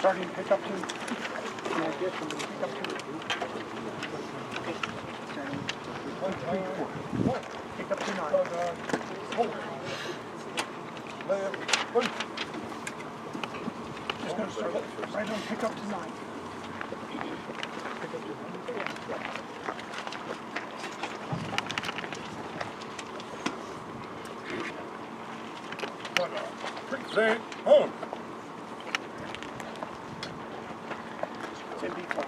Starting to pick up to. Pick up to 9. Just Yes, sir. Right on pick up tonight. Present home. It's in B5.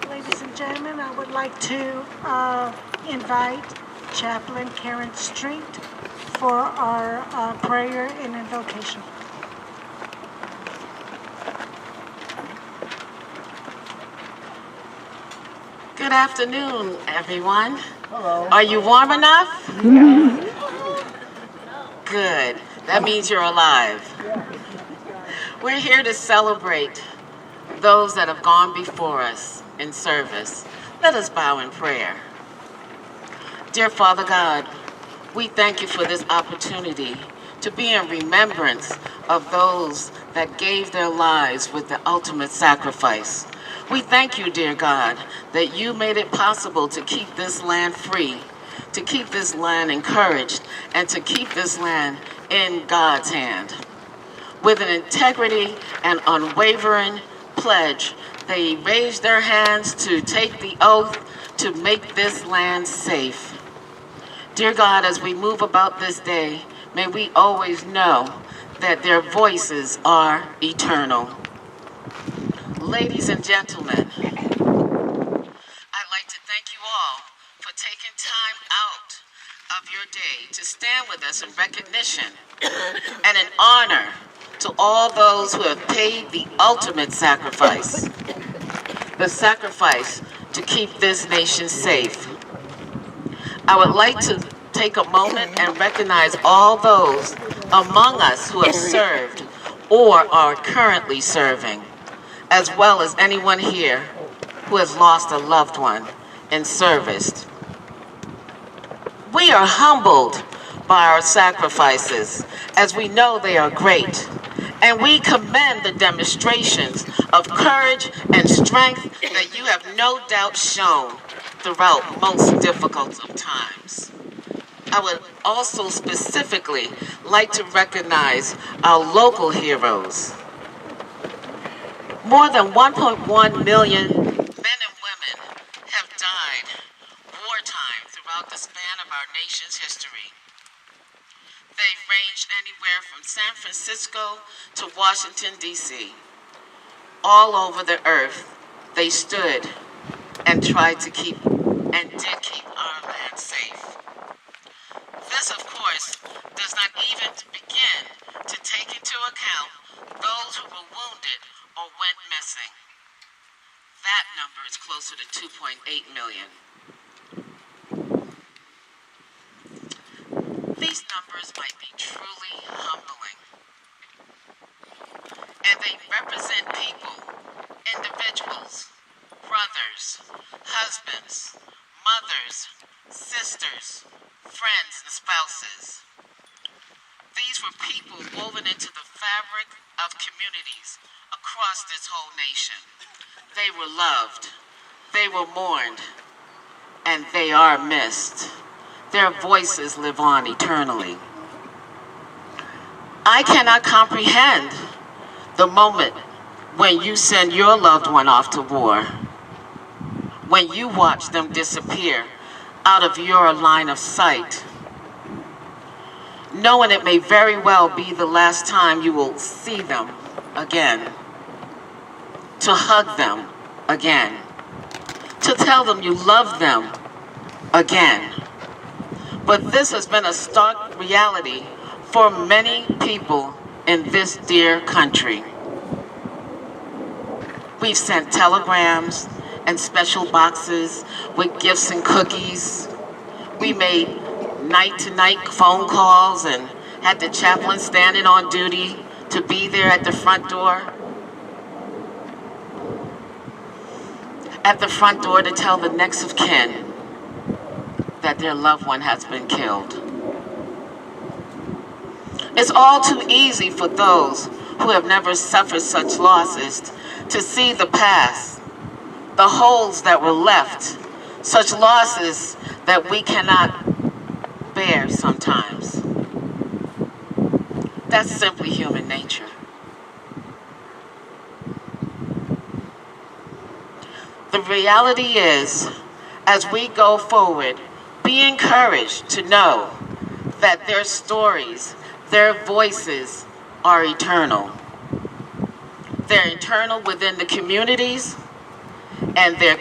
Ladies and gentlemen, I would like to invite Chaplain Karen Street for our prayer and invocation. Good afternoon, everyone. Hello. Are you warm enough? Good. That means you're alive. We're here to celebrate those that have gone before us in service. Let us bow in prayer. Dear Father God, we thank you for this opportunity to be in remembrance of those that gave their lives with the ultimate sacrifice. We thank you, dear God, that you made it possible to keep this land free, to keep this land encouraged, and to keep this land in God's hand. With an integrity and unwavering pledge, they raised their hands to take the oath to make this land safe. Dear God, as we move about this day, may we always know that their voices are eternal. Ladies and gentlemen, I'd like to thank you all for taking time out of your day to stand with us in recognition and in honor to all those who have paid the ultimate sacrifice, the sacrifice to keep this nation safe. I would like to take a moment and recognize all those among us who have served or are currently serving, as well as anyone here who has lost a loved one in service. We are humbled by our sacrifices, as we know they are great, and we commend the demonstrations of courage and strength that you have no doubt shown throughout most difficult of times. I would also specifically like to recognize our local heroes. More than 1.1 million men and women have died wartime throughout the span of our nation's history. They've ranged anywhere from San Francisco to Washington, D.C. All over the earth, they stood and tried to keep and did keep our land safe. This, of course, does not even begin to take into account those who were wounded or went missing. That number is closer to 2.8 million. These numbers might be truly humbling, and they represent people, individuals, brothers, husbands, mothers, sisters, friends, and spouses. These were people woven into the fabric of communities across this whole nation. They were loved, they were mourned, and they are missed. Their voices live on eternally. I cannot comprehend the moment when you send your loved one off to war, when you watch them disappear out of your line of sight, knowing it may very well be the last time you will see them again, to hug them again, to tell them you love them again. But this has been a stark reality for many people in this dear country. We've sent telegrams and special boxes with gifts and cookies. We made night-to-night phone calls and had the chaplain standing on duty to be there at the front door. At the front door to tell the next of kin that their loved one has been killed. It's all too easy for those who have never suffered such losses to see the past, the holes that were left, such losses that we cannot bear sometimes. That's simply human nature. The reality is, as we go forward, be encouraged to know that their stories, their voices are eternal. They're eternal within the communities, and they're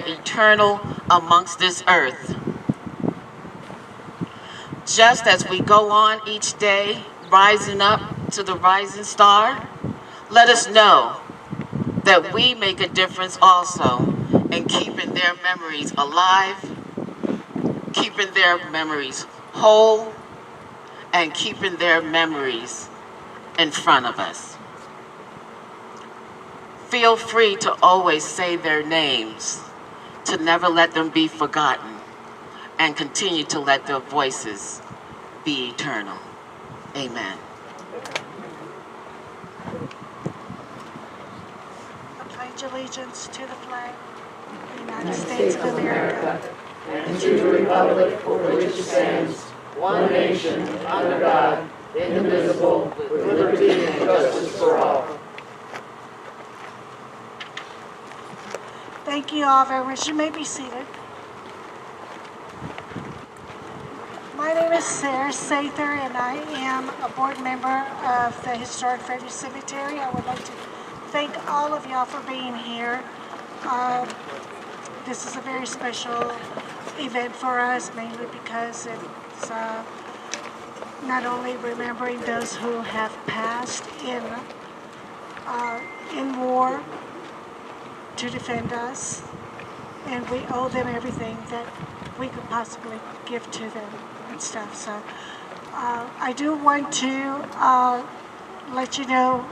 eternal amongst this earth. Just as we go on each day, rising up to the rising star, let us know that we make a difference also in keeping their memories alive, keeping their memories whole, and keeping their memories in front of us. Feel free to always say their names, to never let them be forgotten, and continue to let their voices be eternal. Amen. I pledge allegiance to the flag of the United States of America and to the republic for which it stands, one nation, under God, indivisible, with liberty and justice for all. Thank you all very much. You may be seated. My name is Sarah Sather, and I am a board member of the historic Fairview Cemetery. I would like to thank all of y'all for being here. This is a very special event for us, mainly because it's not only remembering those who have passed in war to defend us, and we owe them everything that we could possibly give to them and stuff. So I do want to let you know,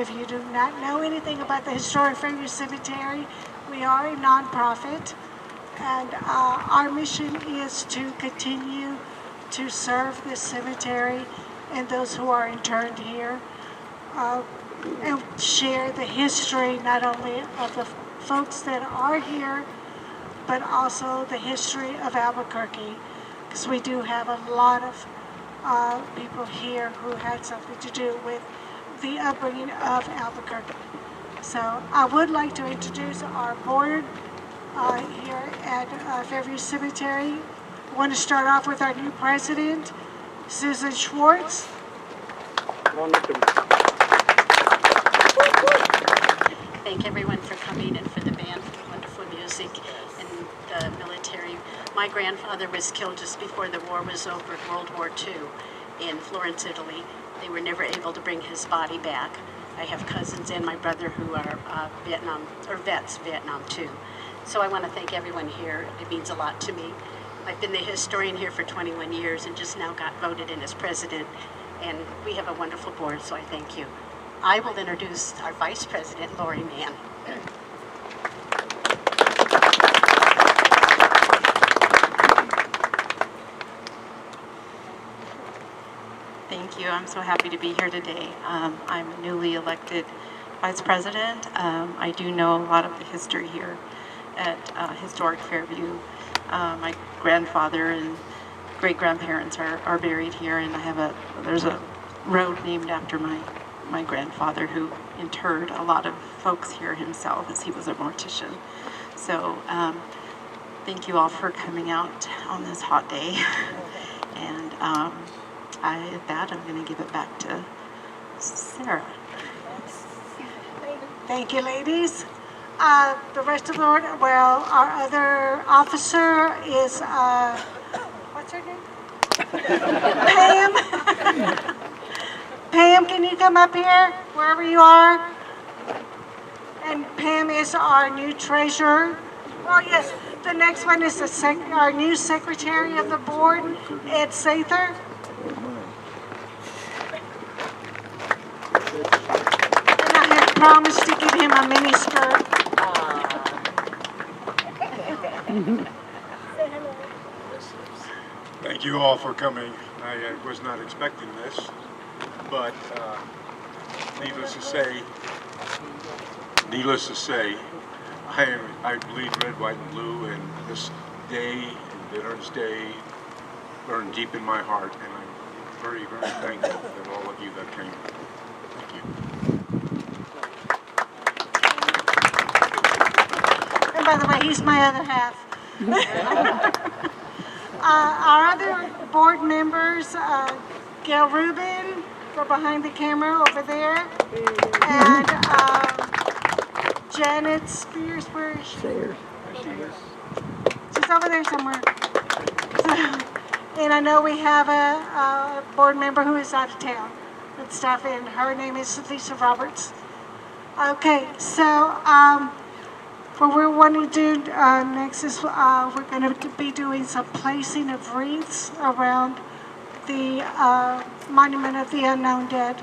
if you do not know anything about the historic Fairview Cemetery, we are a nonprofit, and our mission is to continue to serve this cemetery and those who are interned here, and share the history not only of the folks that are here, but also the history of Albuquerque, because we do have a lot of people here who had something to do with the upbringing of Albuquerque. So I would like to introduce our board here at Fairview Cemetery. I want to start off with our new president, Susan Schwartz. Thank everyone for coming and for the band, for the wonderful music and the military. My grandfather was killed just before the war was over, World War II, in Florence, Italy. They were never able to bring his body back. I have cousins and my brother who are vets, Vietnam too. So I want to thank everyone here. It means a lot to me. I've been the historian here for 21 years and just now got voted in as president. And we have a wonderful board, so I thank you. I will introduce our Vice President, Lori Mann. Thank you. I'm so happy to be here today. I'm a newly elected vice president. I do know a lot of the history here at historic Fairview. My grandfather and great-grandparents are buried here, and there's a road named after my grandfather, who interred a lot of folks here himself, as he was a mortician. So thank you all for coming out on this hot day. And at that, I'm going to give it back to Sarah. Thank you, ladies. The rest of the order, well, our other officer is, what's her name? Pam. Pam, can you come up here, wherever you are? And Pam is our new treasurer. Oh, yes. The next one is our new secretary of the board, Ed Sather. And I had promised to give him a mini skirt. Thank you all for coming. I was not expecting this, but needless to say, I bleed red, white, and blue, and this day, Veterans Day, burned deep in my heart, and I'm very, very thankful for all of you that came. Thank you. And by the way, he's my other half. Our other board members, Gail Rubin, go behind the camera over there, and Janet Spears, where is she? There she is. She's over there somewhere. And I know we have a board member who is out of town and stuff, and her name is Lisa Roberts. Okay, so what we're wanting to do next is we're going to be doing some placing of wreaths around the Monument of the Unknown Dead.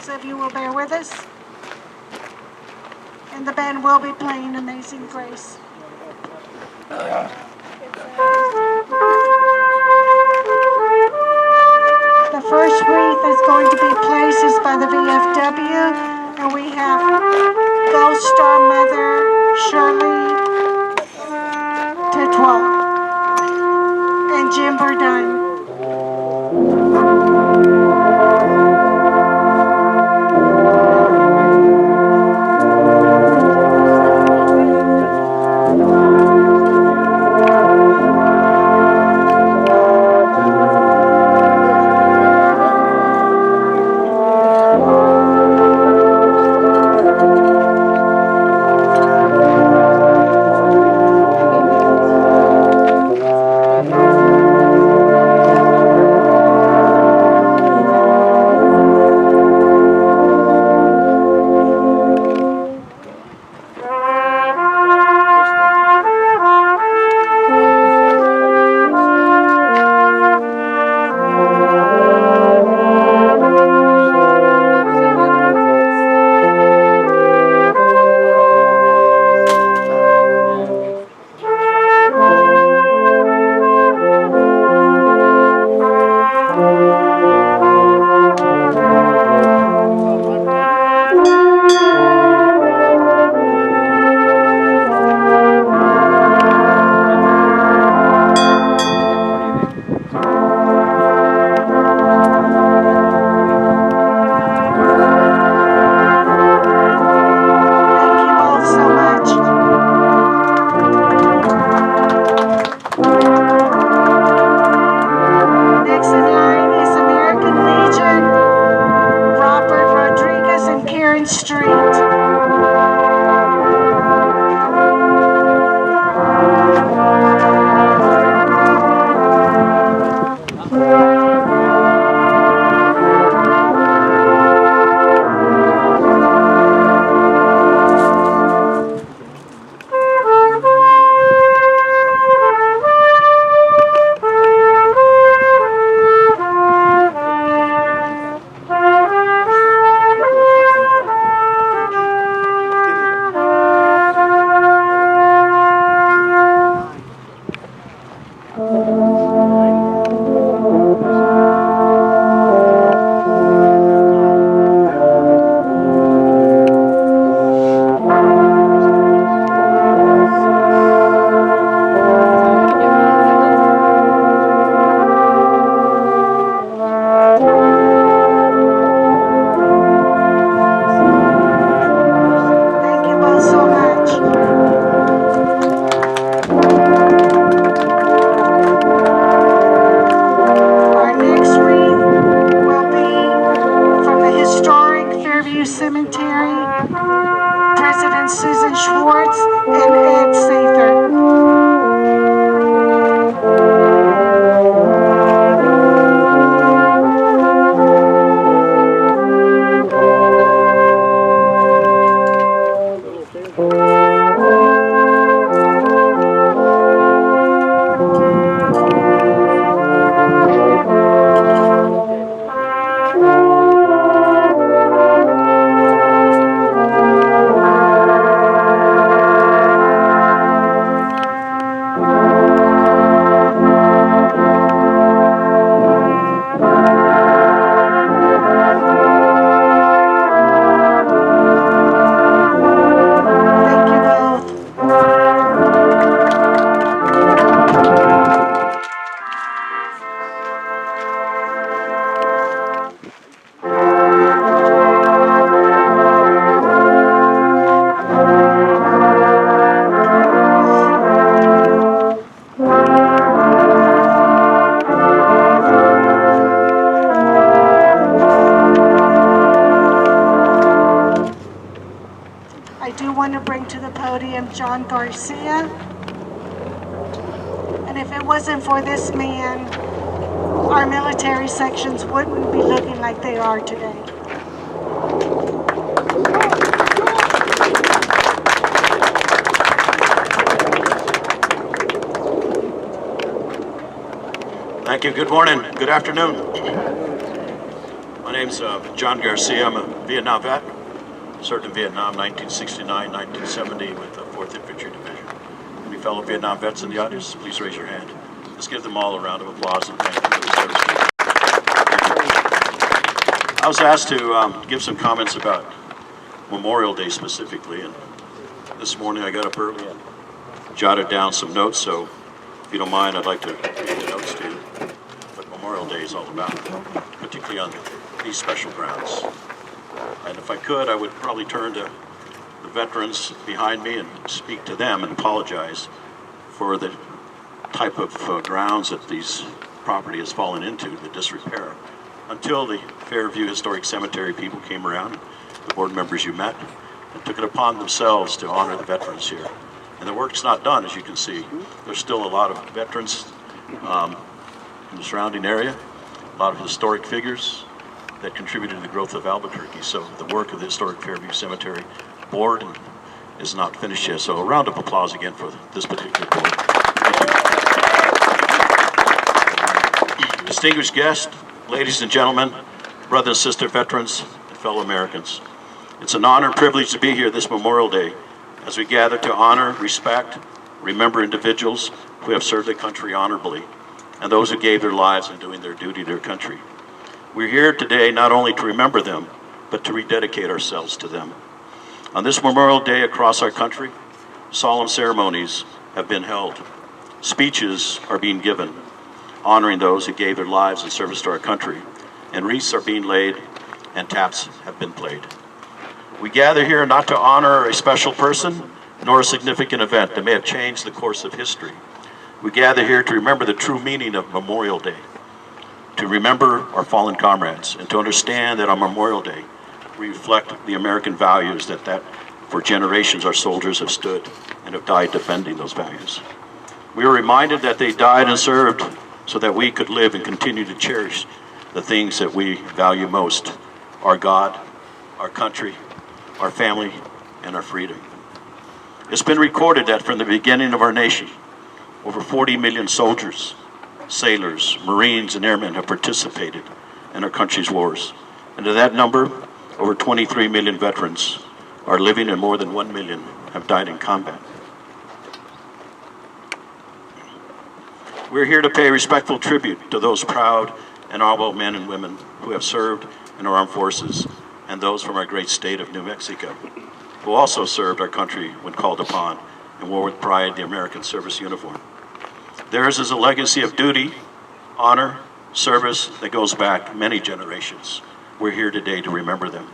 So if you will bear with us. And the band will be playing Amazing Grace. The first wreath is going to be placed is by the VFW, and we have Ghost Star Mother Shirley Tetwell and Jim Burdine. want to bring to the podium John Garcia. And if it wasn't for this man, our military sections wouldn't be looking like they are today. Thank you. Good morning. Good afternoon. My name's John Garcia. I'm a Vietnam vet. Served in Vietnam 1969, 1970 with the 4th Infantry Division. Any fellow Vietnam vets in the audience, please raise your hand. Let's give them all a round of applause and thank them for the service. I was asked to give some comments about Memorial Day specifically, and this morning I got up early and jotted down some notes, so if you don't mind, I'd like to read the notes to you. What Memorial Day is all about, particularly on these special grounds. And if I could, I would probably turn to the veterans behind me and speak to them and apologize for the type of grounds that these property has fallen into, the disrepair. Until the Fairview Historic Cemetery people came around, the board members you met, and took it upon themselves to honor the veterans here. And the work's not done, as you can see. There's still a lot of veterans in the surrounding area, a lot of historic figures that contributed to the growth of Albuquerque. So the work of the Historic Fairview Cemetery board is not finished yet. So a round of applause again for this particular board. Thank you. Distinguished guests, ladies and gentlemen, brothers and sister veterans, and fellow Americans. It's an honor and privilege to be here this Memorial Day as we gather to honor, respect, remember individuals who have served the country honorably and those who gave their lives in doing their duty to their country. We're here today not only to remember them, but to rededicate ourselves to them. On this Memorial Day across our country, solemn ceremonies have been held. Speeches are being given, honoring those who gave their lives in service to our country, and wreaths are being laid, and taps have been played. We gather here not to honor a special person, nor a significant event that may have changed the course of history. We gather here to remember the true meaning of Memorial Day, to remember our fallen comrades, and to understand that on Memorial Day, we reflect the American values that for generations our soldiers have stood and have died defending those values. We are reminded that they died and served so that we could live and continue to cherish the things that we value most: our God, our country, our family, and our freedom. It's been recorded that from the beginning of our nation, over 40 million soldiers, sailors, Marines, and airmen have participated in our country's wars. And to that number, over 23 million veterans are living and more than 1 million have died in combat. We're here to pay respectful tribute to those proud and honorable men and women who have served in our armed forces, and those from our great state of New Mexico, who also served our country when called upon and wore with pride the American service uniform. Theirs is a legacy of duty, honor, service that goes back many generations. We're here today to remember them.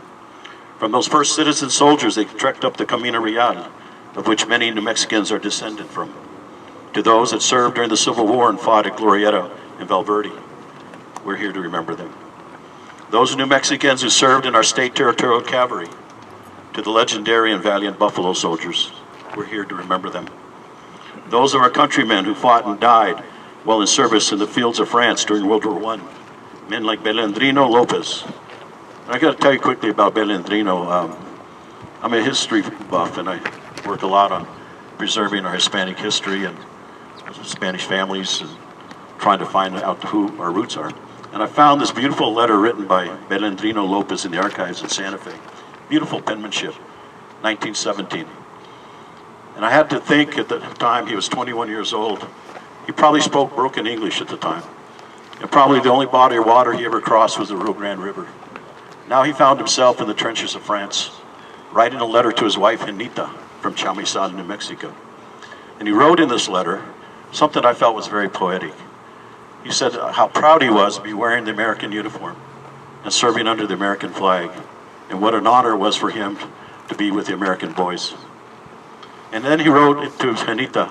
From those first citizen soldiers that trekked up the Camino Real, of which many New Mexicans are descended from, to those that served during the Civil War and fought at Glorieta and Valverde, we're here to remember them. Those New Mexicans who served in our state territorial cavalry, to the legendary and valiant Buffalo Soldiers, we're here to remember them. Those of our countrymen who fought and died while in service in the fields of France during World War I, men like Belendrino Lopez. And I got to tell you quickly about Belendrino. I'm a history buff, and I work a lot on preserving our Hispanic history and Spanish families and trying to find out who our roots are. And I found this beautiful letter written by Belendrino Lopez in the archives in Santa Fe. Beautiful penmanship, 1917. And I had to think at the time, he was 21 years old. He probably spoke broken English at the time. And probably the only body of water he ever crossed was the Rio Grande River. Now he found himself in the trenches of France, writing a letter to his wife, Anita, from Chamizal, New Mexico. And he wrote in this letter something I felt was very poetic. He said how proud he was to be wearing the American uniform and serving under the American flag, and what an honor it was for him to be with the American boys. And then he wrote to Anita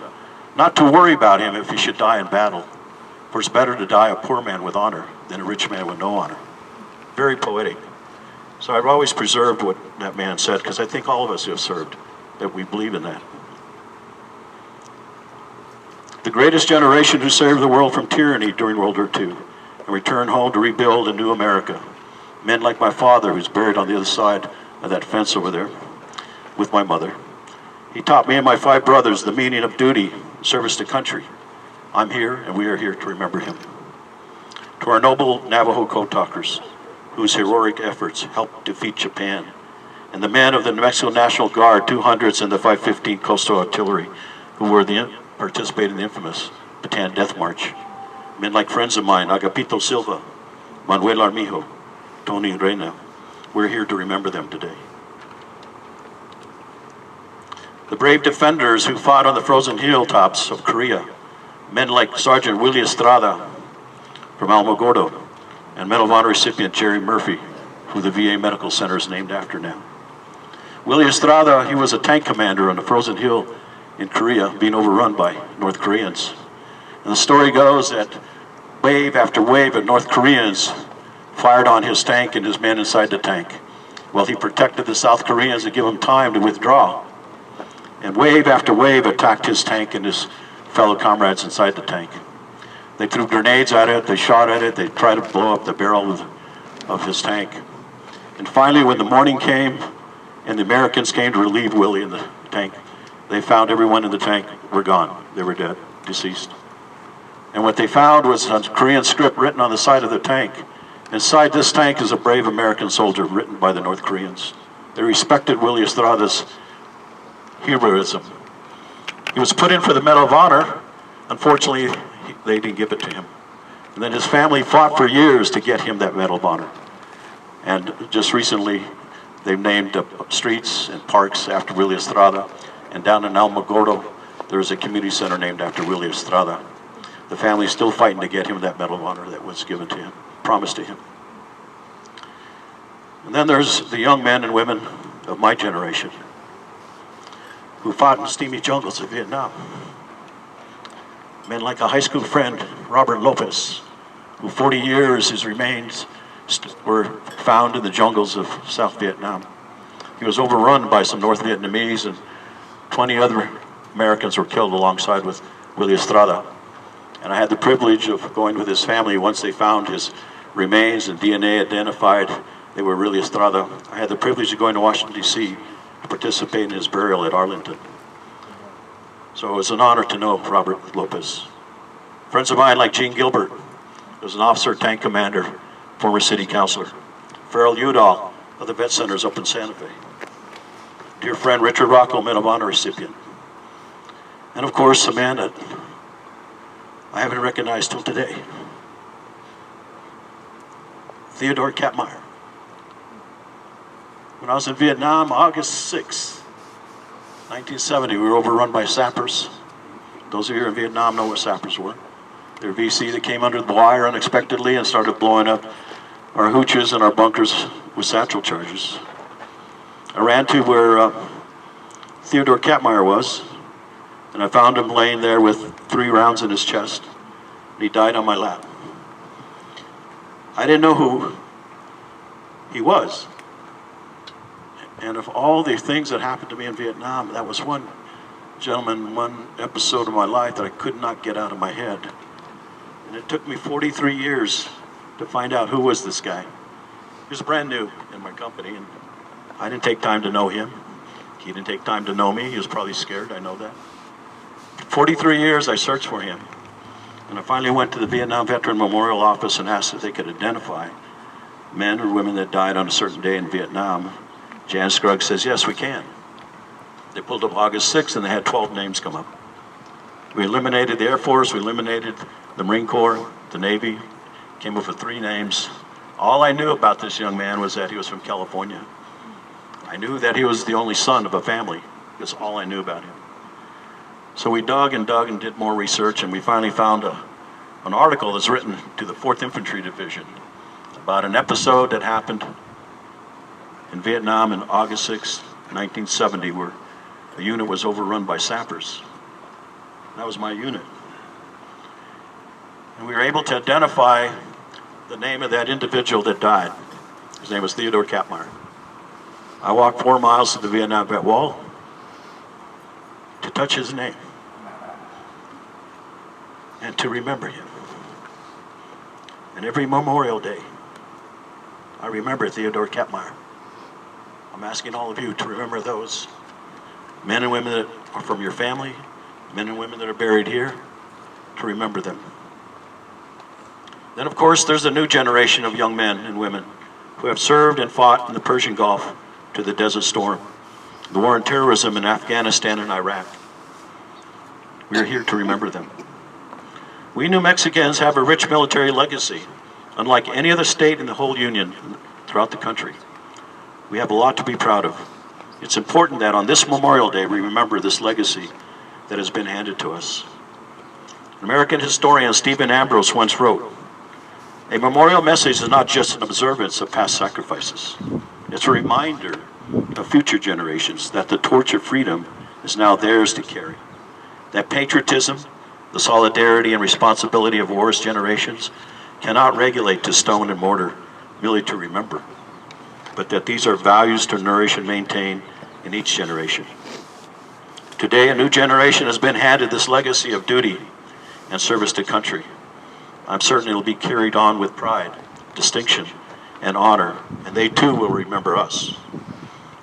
not to worry about him if he should die in battle, for it's better to die a poor man with honor than a rich man with no honor. Very poetic. So I've always preserved what that man said, because I think all of us who have served that we believe in that. The greatest generation who saved the world from tyranny during World War II and returned home to rebuild a new America. Men like my father, who's buried on the other side of that fence over there with my mother. He taught me and my 5 brothers the meaning of duty, service to country. I'm here, and we are here to remember him. To our noble Navajo code talkers, whose heroic efforts helped defeat Japan, and the men of the New Mexico National Guard, 200s and the 515 Coastal Artillery, who were participated in the infamous Bataan Death March. Men like friends of mine, Agapito Silva, Manuel Armijo, Tony Reina. We're here to remember them today. The brave defenders who fought on the frozen hilltops of Korea, men like Sergeant Willie Estrada from Alamogordo, and Medal of Honor recipient Jerry Murphy, who the VA Medical Center is named after now. Willie Estrada, he was a tank commander on the frozen hill in Korea, being overrun by North Koreans. And the story goes that wave after wave of North Koreans fired on his tank and his men inside the tank. Well, he protected the South Koreans to give them time to withdraw. And wave after wave attacked his tank and his fellow comrades inside the tank. They threw grenades at it, they shot at it, they tried to blow up the barrel of his tank. And finally, when the morning came and the Americans came to relieve Willie in the tank, they found everyone in the tank were gone. They were dead, deceased. And what they found was a Korean script written on the side of the tank. Inside this tank is a brave American soldier written by the North Koreans. They respected Willie Estrada's heroism. He was put in for the Medal of Honor. Unfortunately, they didn't give it to him. And then his family fought for years to get him that Medal of Honor. And just recently, they've named streets and parks after Willie Estrada. And down in Alamogordo, there is a community center named after Willie Estrada. The family's still fighting to get him that Medal of Honor that was given to him, promised to him. And then there's the young men and women of my generation who fought in steamy jungles of Vietnam. Men like a high school friend, Robert Lopez, who 40 years his remains were found in the jungles of South Vietnam. He was overrun by some North Vietnamese, and 20 other Americans were killed alongside with Willie Estrada. And I had the privilege of going with his family once they found his remains and DNA identified they were Willie Estrada. I had the privilege of going to Washington, D.C. to participate in his burial at Arlington. So it was an honor to know Robert Lopez. Friends of mine like Gene Gilbert, who was an officer, tank commander, former city councilor. Farrell Udall of the Vet Centers up in Santa Fe. Dear friend Richard Rockwell, Medal of Honor recipient. And of course, a man that I haven't recognized till today, Theodore Katmeyer. When I was in Vietnam, August 6, 1970, we were overrun by sappers. Those of you in Vietnam know what sappers were. They were VC that came under the wire unexpectedly and started blowing up our hooches and our bunkers with satchel charges. I ran to where Theodore Katmeyer was, and I found him laying there with 3 rounds in his chest, and he died on my lap. I didn't know who he was. And of all the things that happened to me in Vietnam, that was one gentleman, one episode of my life that I could not get out of my head. And it took me 43 years to find out who was this guy. He was brand new in my company, and I didn't take time to know him. He didn't take time to know me. He was probably scared, I know that. 43 years I searched for him. And I finally went to the Vietnam Veteran Memorial Office and asked if they could identify men or women that died on a certain day in Vietnam. Jan Scruggs says, yes, we can. They pulled up August 6th and they had 12 names come up. We eliminated the Air Force, we eliminated the Marine Corps, the Navy, came up with 3 names. All I knew about this young man was that he was from California. I knew that he was the only son of a family. That's all I knew about him. So we dug and did more research, and we finally found an article that's written to the 4th Infantry Division about an episode that happened in Vietnam in August 6, 1970, where a unit was overrun by sappers. That was my unit. And we were able to identify the name of that individual that died. His name was Theodore Katmeyer. I walked 4 miles to the Vietnam Vet Wall. touch his name and to remember him. And every Memorial Day, I remember Theodore Kapmeyer. I'm asking all of you to remember those men and women that are from your family, men and women that are buried here, to remember them. Then, of course, there's a new generation of young men and women who have served and fought in the Persian Gulf to the Desert Storm, the war on terrorism in Afghanistan and Iraq. We are here to remember them. We New Mexicans have a rich military legacy, unlike any other state in the whole Union throughout the country. We have a lot to be proud of. It's important that on this Memorial Day we remember this legacy that has been handed to us. American historian Stephen Ambrose once wrote, "A memorial message is not just an observance of past sacrifices. It's a reminder of future generations that the torch of freedom is now theirs to carry. That patriotism, the solidarity and responsibility of war's generations cannot regulate to stone and mortar, merely to remember, but that these are values to nourish and maintain in each generation. Today, a new generation has been handed this legacy of duty and service to country. I'm certain it will be carried on with pride, distinction, and honor, and they too will remember us."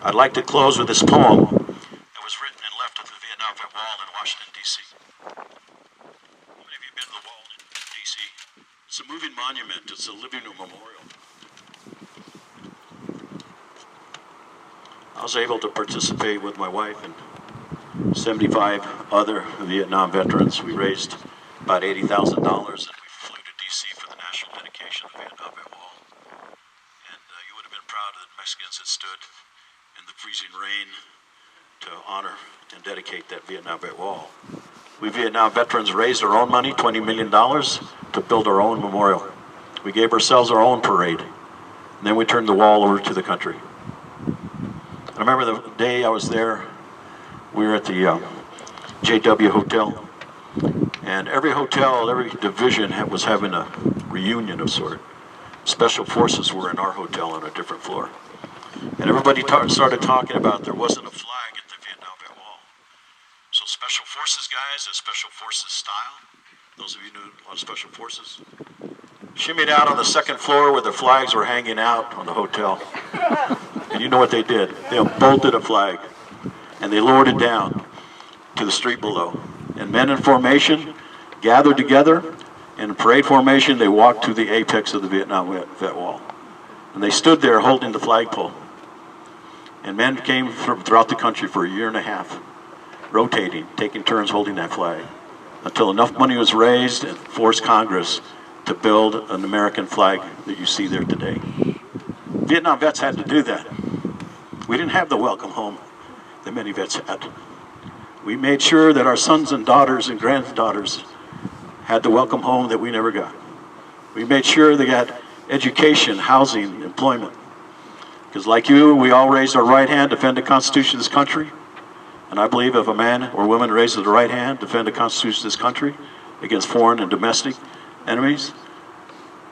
I'd like to close with this poem that was written and left at the Vietnam Vet Wall in Washington, D.C. How many of you been to the wall in D.C.? It's a moving monument. It's a living memorial. I was able to participate with my wife and 75 other Vietnam veterans. We raised about $80,000 and we flew to D.C. for the national dedication of the Vietnam Vet Wall. And you would have been proud of the Mexicans that stood in the freezing rain to honor and dedicate that Vietnam Vet Wall. We Vietnam veterans raised our own money, $20 million, to build our own memorial. We gave ourselves our own parade. And then we turned the wall over to the country. I remember the day I was there, we were at the JW Hotel, and every hotel, every division was having a reunion of sort. Special forces were in our hotel on a different floor. And everybody started talking about there wasn't a flag at the Vietnam Vet Wall. So special forces guys, a special forces style, those of you who knew a lot of special forces, shimmied out on the second floor where the flags were hanging out on the hotel. And you know what they did? They bolted a flag and they lowered it down to the street below. And men in formation gathered together. In parade formation, they walked to the apex of the Vietnam Vet Wall. And they stood there holding the flagpole. And men came from throughout the country for a year and a half, rotating, taking turns holding that flag, until enough money was raised and forced Congress to build an American flag that you see there today. Vietnam vets had to do that. We didn't have the welcome home that many vets had. We made sure that our sons and daughters and granddaughters had the welcome home that we never got. We made sure they got education, housing, employment. Because like you, we all raised our right hand to defend the Constitution of this country. And I believe if a man or woman raises the right hand to defend the Constitution of this country against foreign and domestic enemies,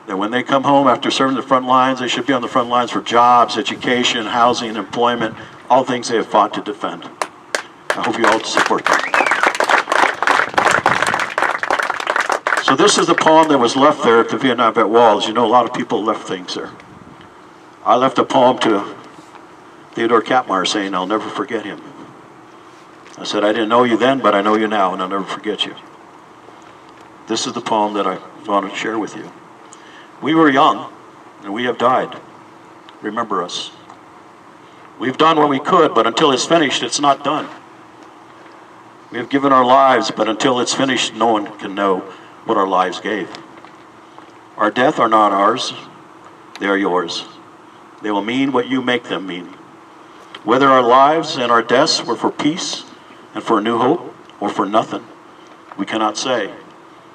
that when they come home after serving the front lines, they should be on the front lines for jobs, education, housing, employment, all things they have fought to defend. I hope you all support that. So this is the poem that was left there at the Vietnam Vet Wall. As you know, a lot of people left things there. I left a poem to Theodore Kapmeyer saying, "I'll never forget him." I said, "I didn't know you then, but I know you now, and I'll never forget you." This is the poem that I want to share with you. We were young, and we have died. Remember us. We've done what we could, but until it's finished, it's not done. We have given our lives, but until it's finished, no one can know what our lives gave. Our death are not ours. They are yours. They will mean what you make them mean. Whether our lives and our deaths were for peace and for a new hope, or for nothing, we cannot say.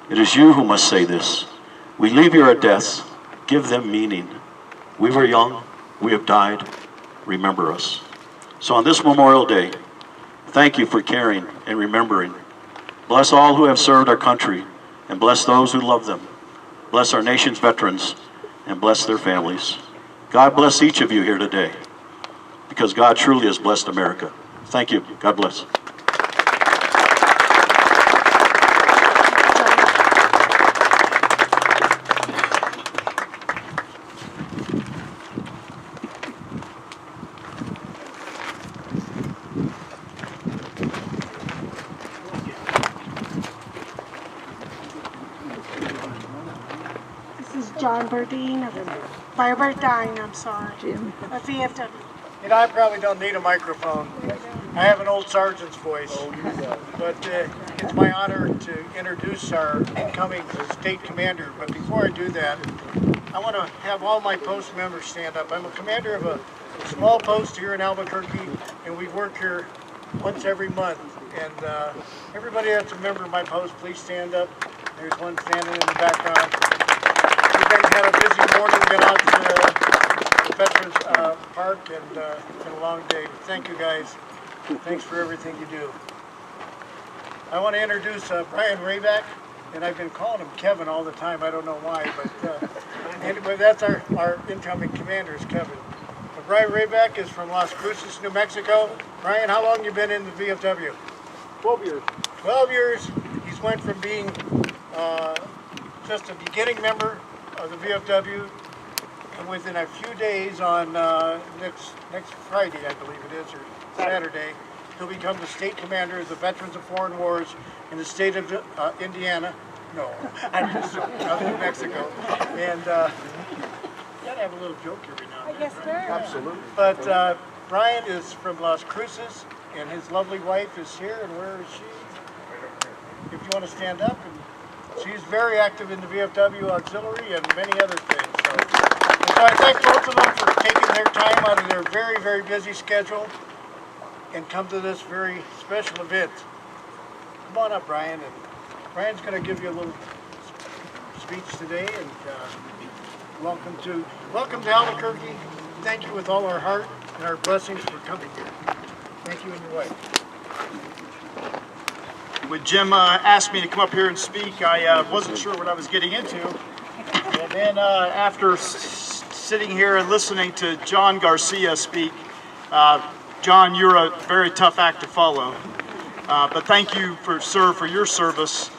It is you who must say this. We leave your deaths, give them meaning. We were young, we have died, remember us. So on this Memorial Day, thank you for caring and remembering. Bless all who have served our country, and bless those who love them. Bless our nation's veterans, and bless their families. God bless each of you here today, because God truly has blessed America. Thank you. God bless. is John Burdine I'm sorry. Of VFW. You know, I probably don't need a microphone. I have an old sergeant's voice. But it's my honor to introduce our incoming state commander. But before I do that, I want to have all my post members stand up. I'm a commander of a small post here in Albuquerque, and we work here once every month. And everybody that's a member of my post, please stand up. There's one standing in the background. We've had a busy morning, been out to the Veterans Park, and it's been a long day. Thank you guys. Thanks for everything you do. I want to introduce Brian Rayback, and I've been calling him Kevin all the time. I don't know why, but anyway, that's our incoming commander is Kevin. Brian Rayback is from Las Cruces, New Mexico. Brian, how long you been in the VFW? 12 years. 12 years. He's went from being just a beginning member of the VFW, and within a few days on next Friday, I believe it is, or Saturday, he'll become the state commander of the Veterans of Foreign Wars in the state of Indiana. No, I'm just of New Mexico. And you gotta have a little joke every now and then. Yes, sir. Absolutely. But Brian is from Las Cruces, and his lovely wife is here. And where is she? If you want to stand up. And she's very active in the VFW auxiliary and many other things. So I thank both of them for taking their time out of their very, very busy schedule and come to this very special event. Come on up, Brian. And Brian's going to give you a little speech today. And welcome to Albuquerque. Thank you with all our heart and our blessings for coming here. Thank you and your wife. When Jim asked me to come up here and speak, I wasn't sure what I was getting into. And then after sitting here and listening to John Garcia speak, John, you're a very tough act to follow. But thank you, sir, for your service,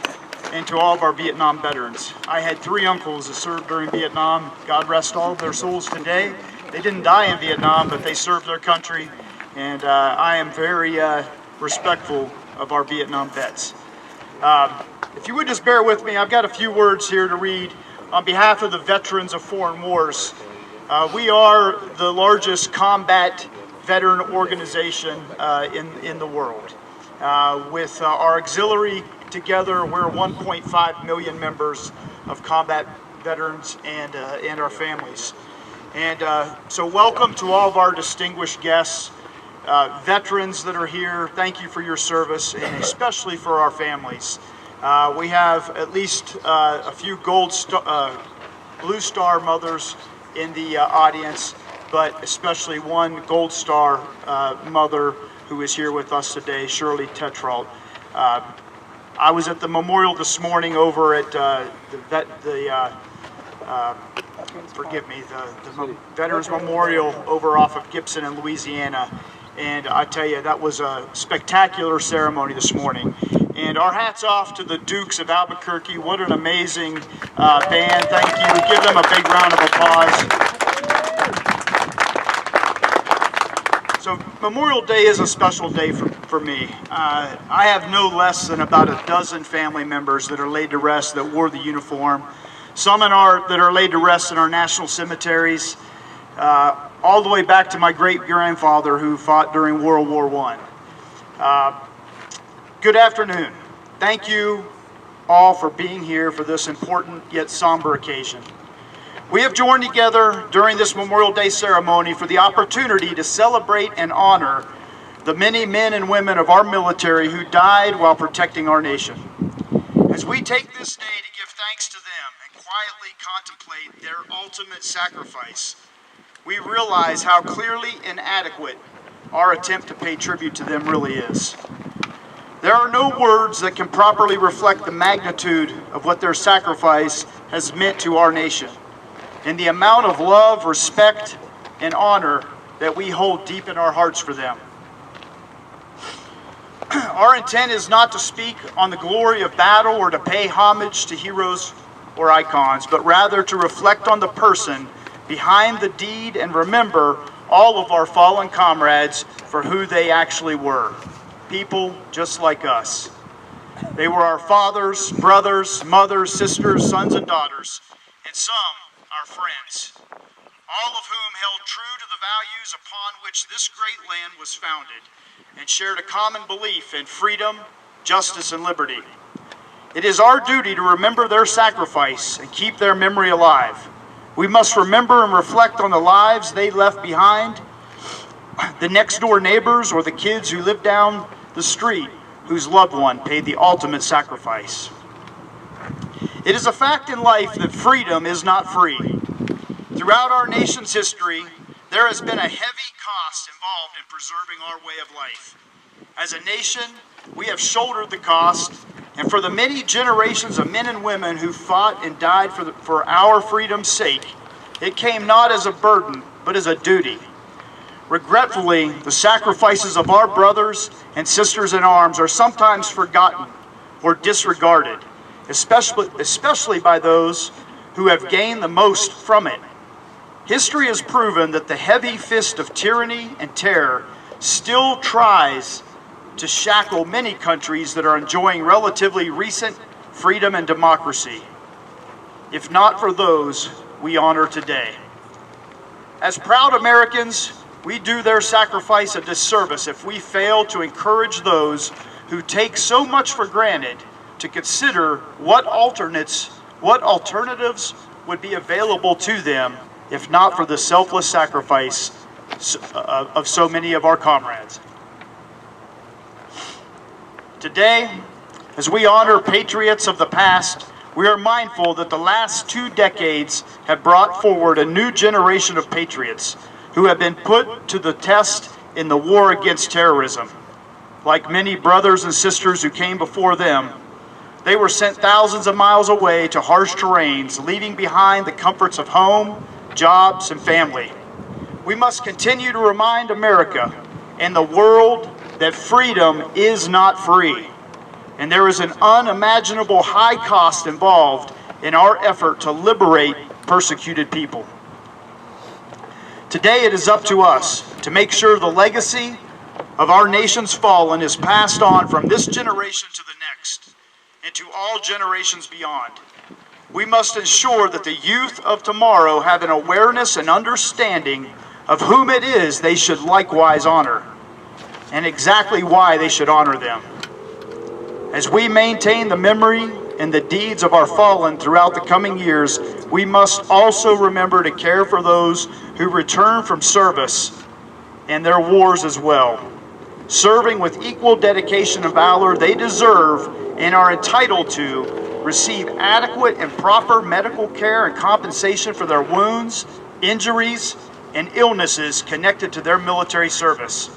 and to all of our Vietnam veterans. I had 3 uncles that served during Vietnam. God rest all of their souls today. They didn't die in Vietnam, but they served their country. And I am very respectful of our Vietnam vets. If you would just bear with me, I've got a few words here to read on behalf of the Veterans of Foreign Wars. We are the largest combat veteran organization in the world. With our auxiliary together, we're 1.5 million members of combat veterans and our families. And so welcome to all of our distinguished guests, veterans that are here. Thank you for your service, and especially for our families. We have at least a few Blue Star mothers in the audience, but especially one Gold Star mother who is here with us today, Shirley Tetrault. I was at the memorial this morning over at the Veterans Memorial over off of Gibson in Louisiana. And I tell you, that was a spectacular ceremony this morning. And our hats off to the Dukes of Albuquerque. What an amazing band. Thank you. Give them a big round of applause. So Memorial Day is a special day for me. I have no less than about a dozen family members that are laid to rest that wore the uniform. Some that are laid to rest in our national cemeteries, all the way back to my great-grandfather who fought during World War I. Good afternoon. Thank you all for being here for this important yet somber occasion. We have joined together during this Memorial Day ceremony for the opportunity to celebrate and honor the many men and women of our military who died while protecting our nation. As we take this day to give thanks to them and quietly contemplate their ultimate sacrifice, we realize how clearly inadequate our attempt to pay tribute to them really is. There are no words that can properly reflect the magnitude of what their sacrifice has meant to our nation, and the amount of love, respect, and honor that we hold deep in our hearts for them. Our intent is not to speak on the glory of battle or to pay homage to heroes or icons, but rather to reflect on the person behind the deed and remember all of our fallen comrades for who they actually were. People just like us. They were our fathers, brothers, mothers, sisters, sons, and daughters, and some our friends, all of whom held true to the values upon which this great land was founded and shared a common belief in freedom, justice, and liberty. It is our duty to remember their sacrifice and keep their memory alive. We must remember and reflect on the lives they left behind, the next door neighbors or the kids who lived down the street whose loved one paid the ultimate sacrifice. It is a fact in life that freedom is not free. Throughout our nation's history, there has been a heavy cost involved in preserving our way of life. As a nation, we have shouldered the cost, and for the many generations of men and women who fought and died for our freedom's sake, it came not as a burden, but as a duty. Regretfully, the sacrifices of our brothers and sisters in arms are sometimes forgotten or disregarded, especially by those who have gained the most from it. History has proven that the heavy fist of tyranny and terror still tries to shackle many countries that are enjoying relatively recent freedom and democracy, if not for those we honor today. As proud Americans, we do their sacrifice a disservice if we fail to encourage those who take so much for granted to consider what alternatives would be available to them if not for the selfless sacrifice of so many of our comrades. Today, as we honor patriots of the past, we are mindful that the last 2 decades have brought forward a new generation of patriots who have been put to the test in the war against terrorism. Like many brothers and sisters who came before them, they were sent thousands of miles away to harsh terrains, leaving behind the comforts of home, jobs, and family. We must continue to remind America and the world that freedom is not free, and there is an unimaginable high cost involved in our effort to liberate persecuted people. Today it is up to us to make sure the legacy of our nation's fallen is passed on from this generation to the next and to all generations beyond. We must ensure that the youth of tomorrow have an awareness and understanding of whom it is they should likewise honor and exactly why they should honor them. As we maintain the memory and the deeds of our fallen throughout the coming years, we must also remember to care for those who return from service and their wars as well. Serving with equal dedication and valor, they deserve and are entitled to receive adequate and proper medical care and compensation for their wounds, injuries, and illnesses connected to their military service.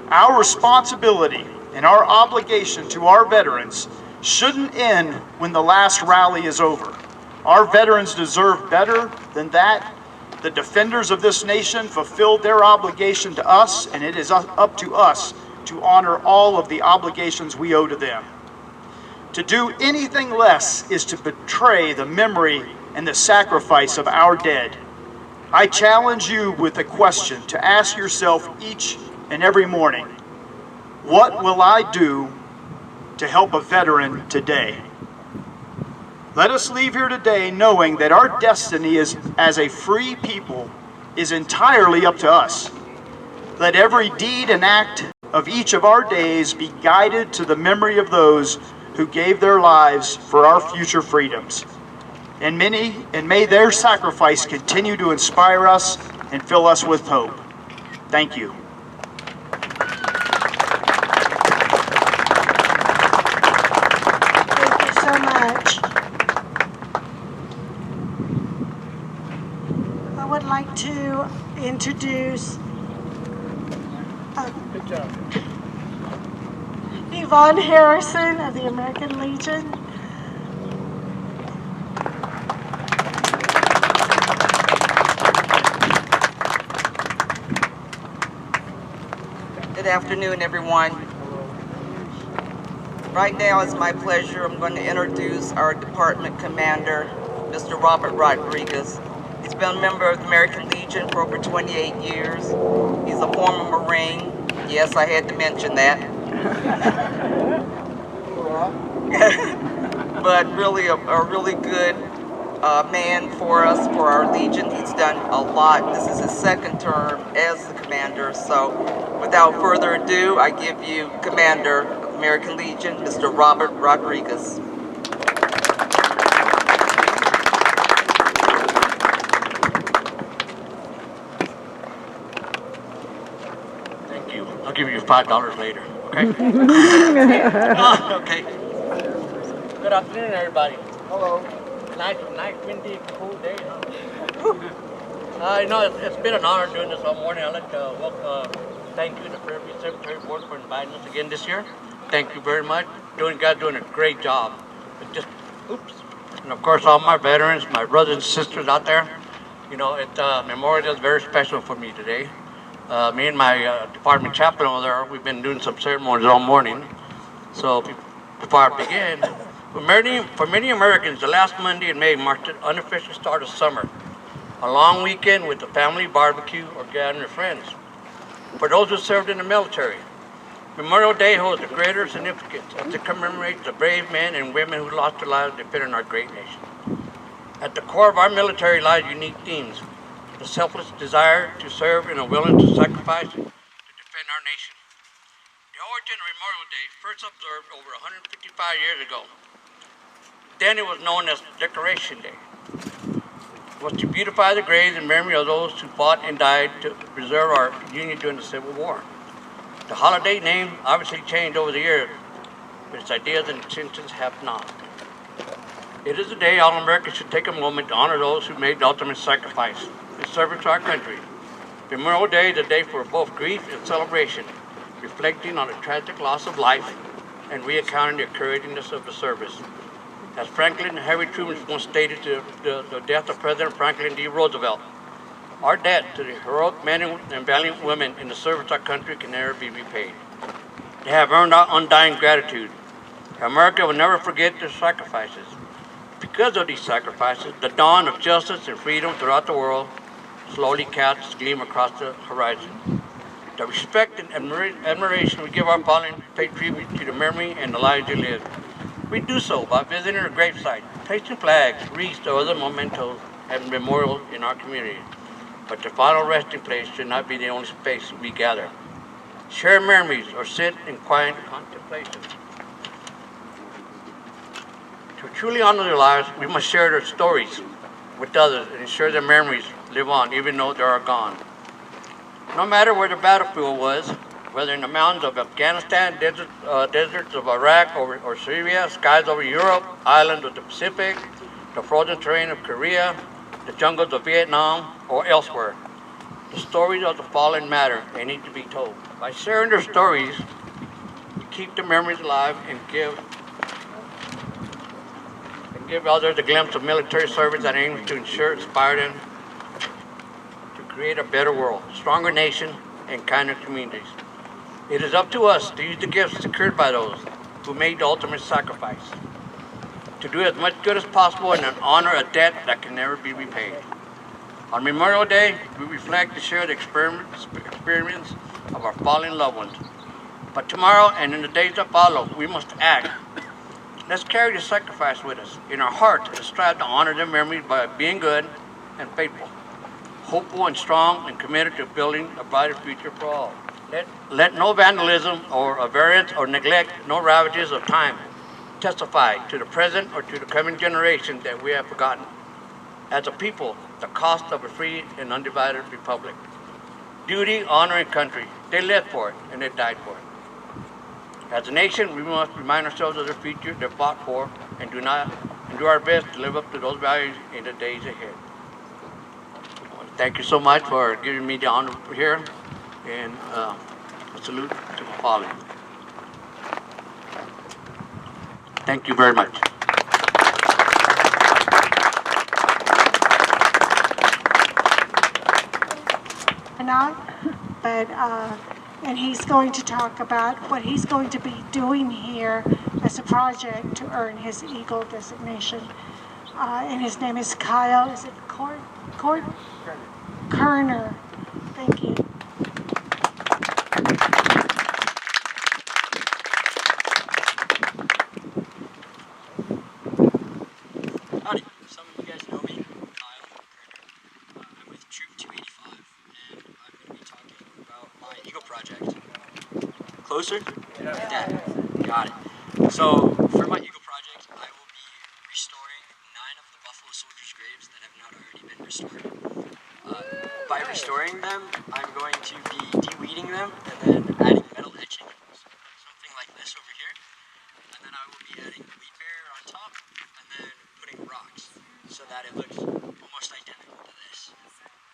Our responsibility and our obligation to our veterans shouldn't end when the last rally is over. Our veterans deserve better than that. The defenders of this nation fulfilled their obligation to us, and it is up to us to honor all of the obligations we owe to them. To do anything less is to betray the memory and the sacrifice of our dead. I challenge you with a question to ask yourself each and every morning: what will I do to help a veteran today? Let us leave here today knowing that our destiny as a free people is entirely up to us. Let every deed and act of each of our days be guided to the memory of those who gave their lives for our future freedoms. And may their sacrifice continue to inspire us and fill us with hope. Thank you. Thank you so much. I would like to introduce Yvonne Harrison of the American Legion. Good afternoon, everyone. Right now, it's my pleasure. I'm going to introduce our department commander, Mr. Robert Rodriguez. He's been a member of the American Legion for over 28 years. He's a former Marine. Yes, I had to mention that. But really a really good man for us, for our Legion. He's done a lot. This is his second term as the commander. So without further ado, I give you Commander of American Legion, Mr. Robert Rodriguez. Thank you. I'll give you $5 later, okay? Okay. Good afternoon, everybody. Hello. Nice, windy, cool day, huh? It's been an honor doing this all morning. I'd like to thank you, the Fairview Cemetery Board, for inviting us again this year. Thank you very much. You guys doing a great job. And of course, all my veterans, my brothers and sisters out there. Memorial Day is very special for me today. Me and my department chaplain over there, we've been doing some ceremonies all morning. So before I begin, for many Americans, the last Monday in May marked the unofficial start of summer. A long weekend with the family barbecue or gathering with friends. For those who served in the military, Memorial Day holds a greater significance as it commemorates the brave men and women who lost their lives defending our great nation. At the core of our military lies unique themes: the selfless desire to serve and a willing to sacrifice to defend our nation. The origin of Memorial Day first observed over 155 years ago. Then it was known as Decoration Day. It was to beautify the graves in memory of those who fought and died to preserve our Union during the Civil War. The holiday name obviously changed over the years, but its ideas and intentions have not. It is a day all Americans should take a moment to honor those who made the ultimate sacrifice in service to our country. Memorial Day is a day for both grief and celebration, reflecting on the tragic loss of life and recounting the courageousness of the service. As Franklin and Harry Truman once stated to the death of President Franklin D. Roosevelt, our debt to the heroic men and valiant women in the service of our country can never be repaid. They have earned our undying gratitude. America will never forget their sacrifices. Because of these sacrifices, the dawn of justice and freedom throughout the world slowly casts a gleam across the horizon. The respect and admiration we give our fallen pay tribute to the memory and the lives they lived. We do so by visiting their gravesite, placing flags, wreaths, or other mementos and memorials in our community. But the final resting place should not be the only space we gather. Share memories or sit in quiet contemplation. To truly honor their lives, we must share their stories with others and ensure their memories live on even though they are gone. No matter where the battlefield was, whether in the mountains of Afghanistan, deserts of Iraq or Syria, skies over Europe, islands of the Pacific, the frozen terrain of Korea, the jungles of Vietnam, or elsewhere, the stories of the fallen matter. They need to be told. By sharing their stories, we keep the memories alive and give others a glimpse of military service that aims to inspire them to create a better world, stronger nation, and kinder communities. It is up to us to use the gifts secured by those who made the ultimate sacrifice, to do as much good as possible and honor a debt that can never be repaid. On Memorial Day, we reflect and share the experience of our fallen loved ones. But tomorrow and in the days that follow, we must act. Let's carry the sacrifice with us in our heart and strive to honor their memories by being good and faithful, hopeful and strong, and committed to building a brighter future for all. Let no vandalism or avarice or neglect, no ravages of time testify to the present or to the coming generation that we have forgotten. As a people, the cost of a free and undivided republic. Duty, honor, and country. They lived for it and they died for it. As a nation, we must remind ourselves of the future they fought for and do our best to live up to those values in the days ahead. Thank you so much for giving me the honor here, and a salute to the fallen. Thank you very much. And he's going to talk about what he's going to be doing here as a project to earn his Eagle designation. And his name is Kyle, is it Kerner. Thank you. Howdy. Some of you guys know closer? Yeah. Got it. So for my Eagle project, I will be restoring 9 of the Buffalo soldiers' graves that have not already been restored. By restoring them, I'm going to be de-weeding them and then adding metal etching, something like this over here. And then I will be adding the wheat barrier on top and then putting rocks so that it looks almost identical to this.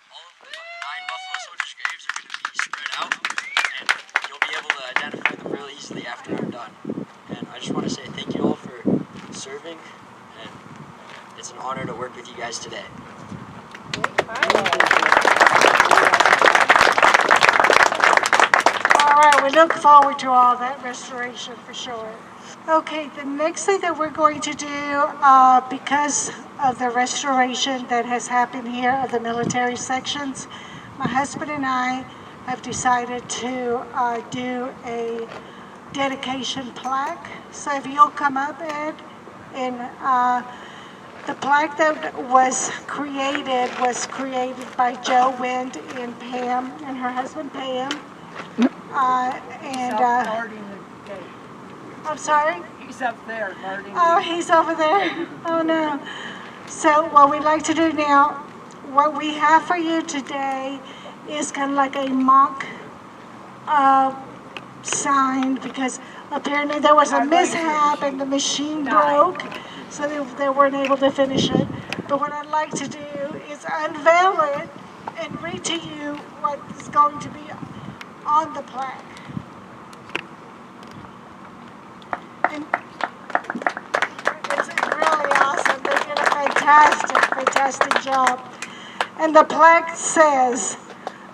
All of the 9 Buffalo soldiers' graves are going to be spread out and you'll be able to identify them really easily after I'm done. And I just want to say thank you all for serving, and it's an honor to work with you guys today. All right, we look forward to all that restoration for sure. Okay, the next thing that we're going to do, because of the restoration that has happened here of the military sections, my husband and I have decided to do a dedication plaque. So if you'll come up, Ed, and the plaque that was created by Joe Wind and Pam and her husband Pam. I'm sorry? He's up there, Marty. Oh, he's over there. Oh, no. So what we'd like to do now, what we have for you today is kind of like a mock sign, because apparently there was a mishap and the machine broke, so they weren't able to finish it. But what I'd like to do is unveil it and read to you what is going to be on the plaque. And it's really awesome. They did a fantastic job. And the plaque says,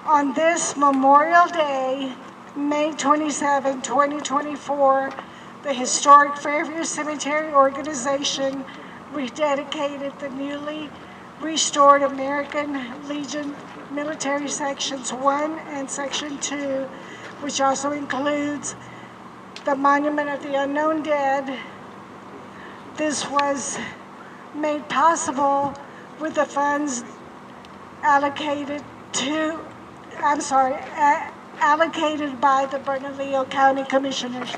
on this Memorial Day, May 27, 2024, the historic Fairview Cemetery organization rededicated the newly restored American Legion Military Sections 1 and Section 2, which also includes the Monument of the Unknown Dead. This was made possible with the funds allocated by the Bernalillo County Commissioners. She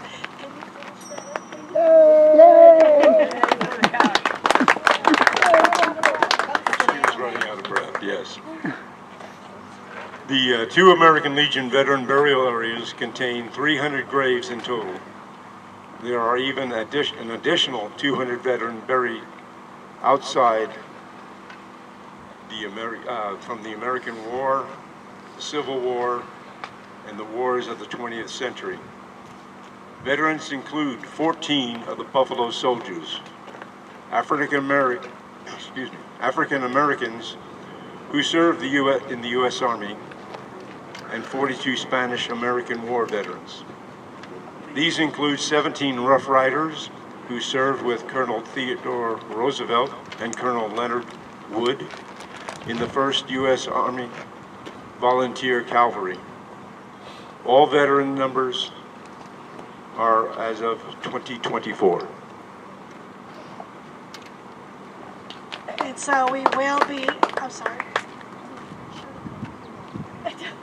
was running out of breath, yes. The 2 American Legion veteran burial areas contain 300 graves in total. There are even an additional 200 veterans buried outside from the American War, the Civil War, and the wars of the 20th century. Veterans include 14 of the Buffalo Soldiers, African Americans who served in the U.S. Army, and 42 Spanish American War veterans. These include 17 Rough Riders who served with Colonel Theodore Roosevelt and Colonel Leonard Wood in the 1st U.S. Army Volunteer Cavalry. All veteran numbers are as of 2024. And so we will be, I'm sorry. Thank you.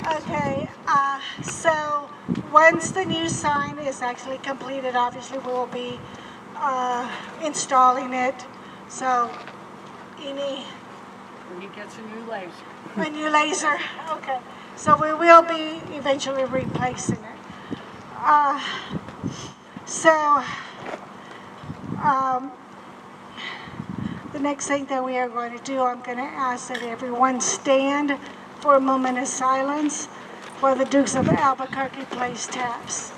Okay, so once the new sign is actually completed, obviously we will be installing it. So When he gets a new laser. A new laser, okay. So we will be eventually replacing it. The next thing that we are going to do, I'm going to ask that everyone stand for a moment of silence while the Dukes of Albuquerque plays taps.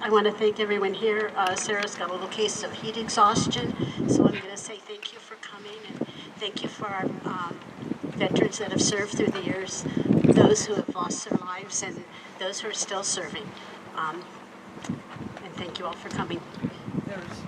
I want to thank everyone here. Sarah's got a little case of heat exhaustion, so I'm going to say thank you for coming and thank you for our veterans that have served through the years, those who have lost their lives and those who are still serving. And thank you all for coming. There's